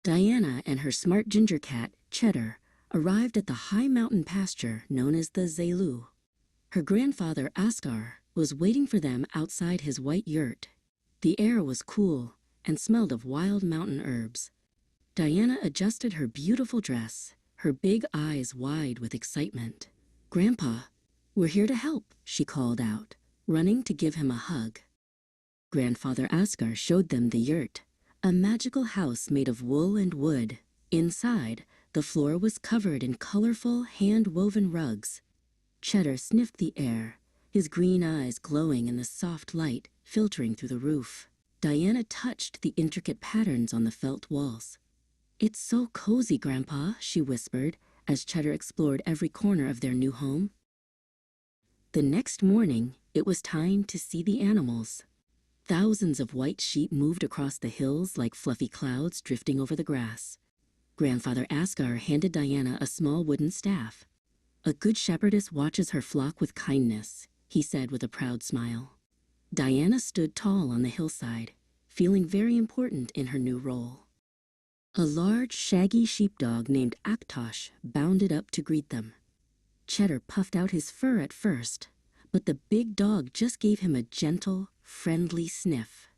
Diana and her smart ginger cat, Cheddar, arrived at the high mountain pasture known as the Zelu. Her grandfather, Askar, was waiting for them outside his white yurt. The air was cool and smelled of wild mountain herbs. Diana adjusted her beautiful dress, her big eyes wide with excitement. "Grandpa, we're here to help," she called out, running to give him a hug. Grandfather Askar showed them the yurt, a magical house made of wool and wood. Inside, the floor was covered in colorful, hand-woven rugs. Cheddar sniffed the air, his green eyes glowing in the soft light filtering through the roof. Diana touched the intricate patterns on the felt walls. "It's so cozy, Grandpa," she whispered as Cheddar explored every corner of their new home. The next morning, it was time to see the animals. Thousands of white sheep moved across the hills like fluffy clouds drifting over the grass. Grandfather Askar handed Diana a small wooden staff. "A good shepherdess watches her flock with kindness," he said with a proud smile. Diana stood tall on the hillside, feeling very important in her new role. A large, shaggy sheepdog named Aktosh bounded up to greet them. Cheddar puffed out his fur at first, but the big dog just gave him a gentle, friendly sniff.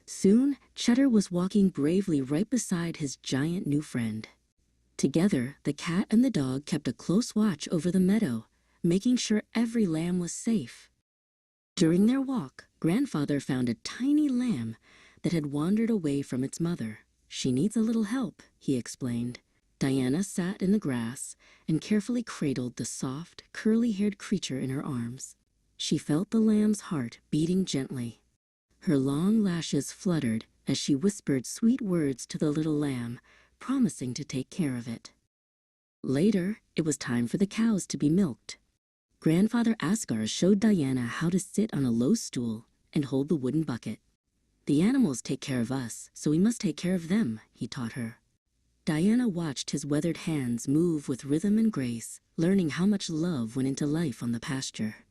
Soon, Cheddar was walking bravely right beside his giant new friend. Together, the cat and the dog kept a close watch over the meadow, making sure every lamb was safe. During their walk, Grandfather found a tiny lamb that had wandered away from its mother. "She needs a little help," he explained. Diana sat in the grass and carefully cradled the soft, curly-haired creature in her arms. She felt the lamb's heart beating gently. Her long lashes fluttered as she whispered sweet words to the little lamb, promising to take care of it. Later, it was time for the cows to be milked. Grandfather Askar showed Diana how to sit on a low stool and hold the wooden bucket. "The animals take care of us, so we must take care of them," he taught her. Diana watched his weathered hands move with rhythm and grace, learning how much love went into life on the pasture.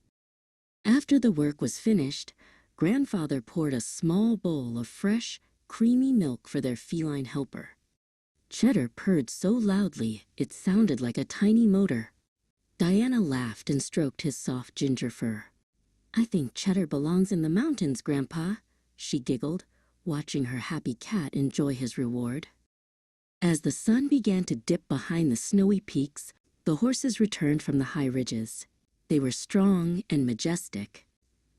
After the work was finished, Grandfather poured a small bowl of fresh, creamy milk for their feline helper. Cheddar purred so loudly it sounded like a tiny motor. Diana laughed and stroked his soft ginger fur. "I think Cheddar belongs in the mountains, Grandpa," she giggled, watching her happy cat enjoy his reward. As the sun began to dip behind the snowy peaks, the horses returned from the high ridges. They were strong and majestic.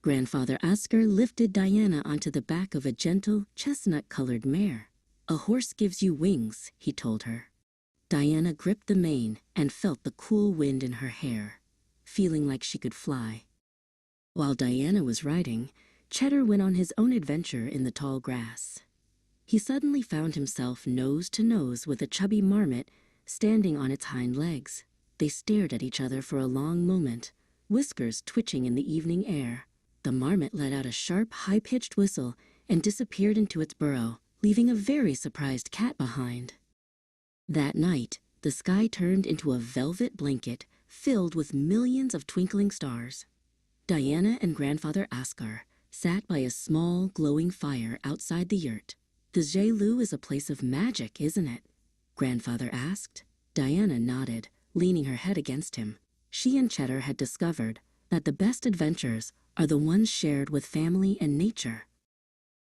Grandfather Askar lifted Diana onto the back of a gentle, chestnut-colored mare. "A horse gives you wings," he told her. Diana gripped the mane and felt the cool wind in her hair, feeling like she could fly. While Diana was riding, Cheddar went on his own adventure in the tall grass. He suddenly found himself nose to nose with a chubby marmot standing on its hind legs. They stared at each other for a long moment, whiskers twitching in the evening air. The marmot let out a sharp, high-pitched whistle and disappeared into its burrow, leaving a very surprised cat behind. That night, the sky turned into a velvet blanket filled with millions of twinkling stars. Diana and Grandfather Askar sat by a small, glowing fire outside the yurt. "The Zelu is a place of magic, isn't it?" Grandfather asked. Diana nodded, leaning her head against him. She and Cheddar had discovered that the best adventures are the ones shared with family and nature.